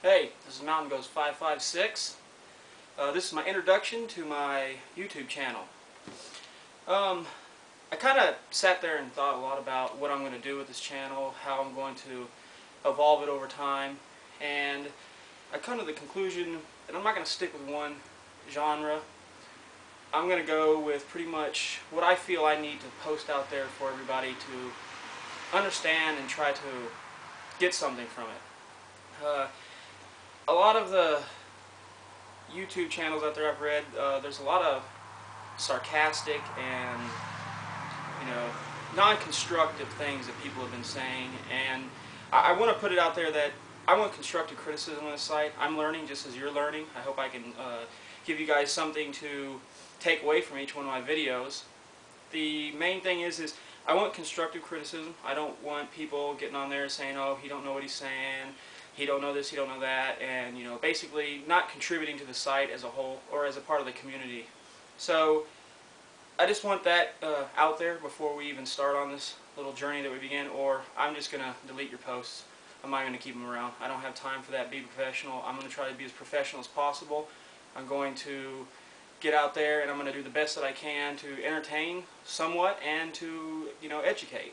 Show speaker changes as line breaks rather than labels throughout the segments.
Hey, this is mountainghost 556. This is my introduction to my YouTube channel. I kind of sat there and thought a lot about what I'm going to do with this channel, how I'm going to evolve it over time, and I come to the conclusion that I'm not going to stick with one genre. I'm going to go with pretty much what I feel I need to post out there for everybody to understand and try to get something from it. A lot of the YouTube channels out there I've read, there's a lot of sarcastic and, non-constructive things that people have been saying, and I want to put it out there that I want constructive criticism on this site. I'm learning just as you're learning. I hope I can give you guys something to take away from each one of my videos. The main thing is I want constructive criticism. I don't want people getting on there saying, oh, he don't know what he's saying, he don't know this, he don't know that, and basically not contributing to the site as a whole or as a part of the community. So I just want that out there before we even start on this little journey that we begin, or I'm just going to delete your posts. I'm not going to keep them around. I don't have time for that. Be professional. I'm going to try to be as professional as possible. I'm going to get out there and I'm going to do the best that I can to entertain somewhat and to, educate.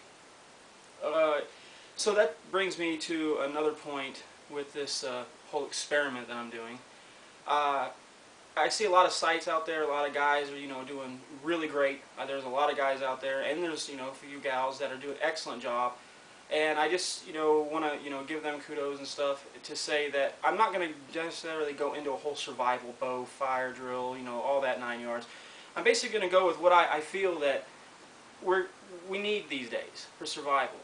So that brings me to another point with this whole experiment that I'm doing. I see a lot of sites out there, a lot of guys are, doing really great. There's a lot of guys out there, and there's, a few gals that are doing an excellent job. And I just, want to, give them kudos and stuff to say that I'm not going to necessarily go into a whole survival bow, fire drill, all that 9 yards. I'm basically going to go with what I feel that we need these days for survival.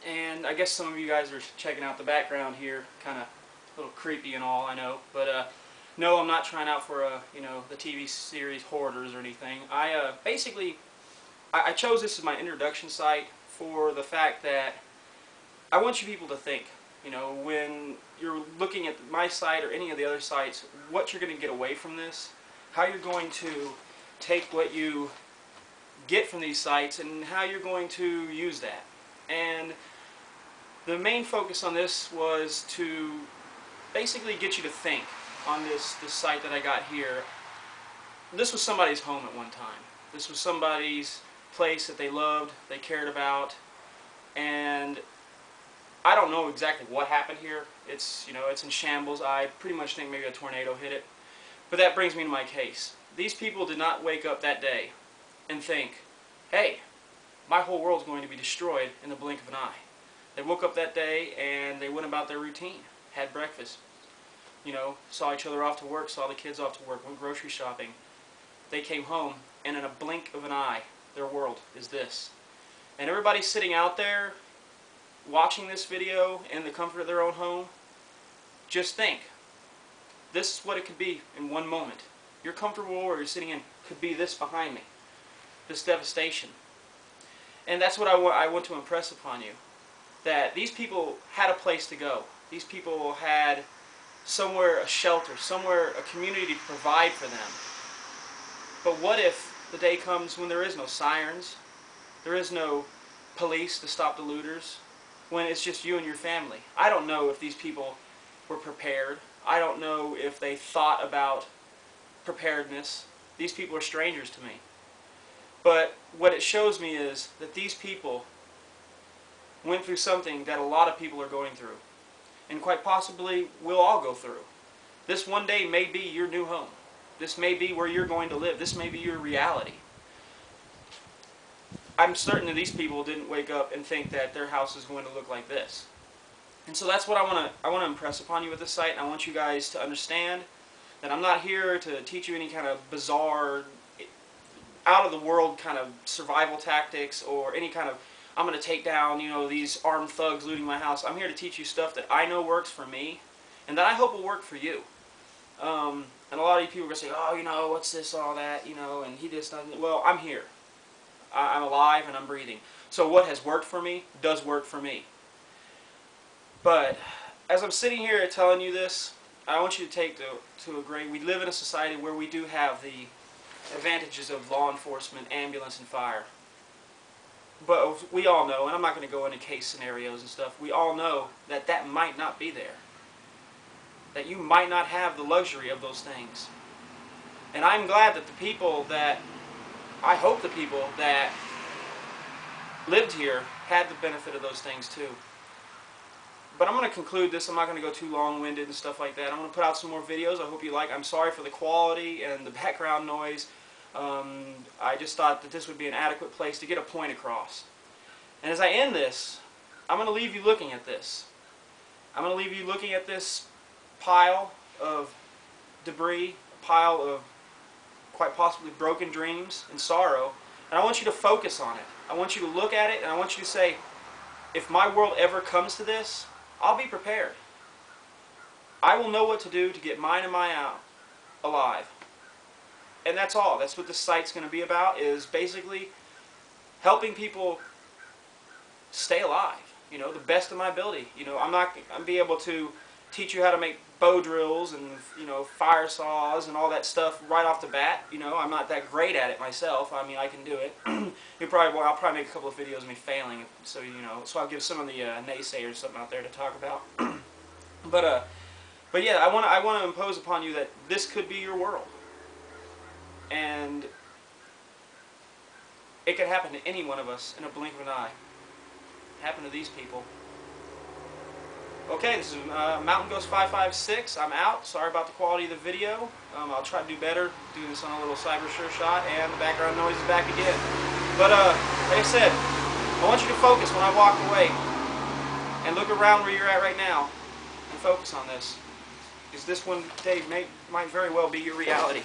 And I guess some of you guys are checking out the background here, kind of a little creepy and all, I know. But no, I'm not trying out for the TV series Hoarders or anything. Basically, I chose this as my introduction site for the fact that I want you people to think, when you're looking at my site or any of the other sites, what you're going to get away from this, how you're going to take what you get from these sites and how you're going to use that. And the main focus on this was to basically get you to think on this site that I got here. This was somebody's home at one time. This was somebody's place that they loved, they cared about, and I don't know exactly what happened here. It's it's in shambles. I pretty much think maybe a tornado hit it. But that brings me to my case. These people did not wake up that day and think, hey, my whole world's going to be destroyed in the blink of an eye. They woke up that day and they went about their routine, had breakfast, saw each other off to work, saw the kids off to work, went grocery shopping. They came home, and in a blink of an eye, their world is this. And everybody's sitting out there watching this video in the comfort of their own home. Just think, this is what it could be in one moment. Your comfortable world you're sitting in could be this behind me, this devastation. And that's what I want to impress upon you, that these people had a place to go. These people had somewhere, a shelter, somewhere, a community to provide for them. But what if the day comes when there is no sirens, there is no police to stop the looters, when it's just you and your family? I don't know if these people were prepared. I don't know if they thought about preparedness. These people are strangers to me. But what it shows me is that these people went through something that a lot of people are going through. And quite possibly we'll all go through. This one day may be your new home. This may be where you're going to live. This may be your reality. I'm certain that these people didn't wake up and think that their house is going to look like this. And so that's what I want to impress upon you with this site. I want you guys to understand that I'm not here to teach you any kind of bizarre, out-of-the-world kind of survival tactics or any kind of, I'm going to take down, these armed thugs looting my house. I'm here to teach you stuff that I know works for me and that I hope will work for you. And a lot of you people are going to say, oh, what's this, all that, and he just doesn't. Well, I'm here. I'm alive and I'm breathing. So what has worked for me does work for me. But as I'm sitting here telling you this, I want you to take to a grade. We live in a society where we do have the advantages of law enforcement, ambulance, and fire. But we all know, and I'm not going to go into case scenarios and stuff, we all know that that might not be there. that you might not have the luxury of those things. And I'm glad that the people that, I hope the people that lived here had the benefit of those things too. But I'm going to conclude this. I'm not going to go too long-winded and stuff like that. I'm going to put out some more videos. I hope you like. I'm sorry for the quality and the background noise. I just thought that this would be an adequate place to get a point across. And as I end this, I'm going to leave you looking at this. I'm going to leave you looking at this pile of debris, a pile of quite possibly broken dreams and sorrow, and I want you to focus on it. I want you to look at it, and I want you to say, if my world ever comes to this, I'll be prepared. I will know what to do to get mine and my out alive. And that's all. That's what this site's going to be about, is basically helping people stay alive, you know, the best of my ability. You know, I'm be able to teach you how to make bow drills and, you know, fire saws and all that stuff right off the bat. You know, I'm not that great at it myself. I mean, I can do it. I'll probably make a couple of videos of me failing, so you know, so I'll give some of the naysayers something out there to talk about. But yeah, I want to impose upon you that this could be your world, and it could happen to any one of us in a blink of an eye. It happened to these people. Okay, this is Mountain Ghost 556. I'm out. Sorry about the quality of the video. I'll try to do better. Doing this on a little cyber sure shot, and the background noise is back again. But like I said, I want you to focus when I walk away, and look around where you're at right now, and focus on this, because this one day might very well be your reality.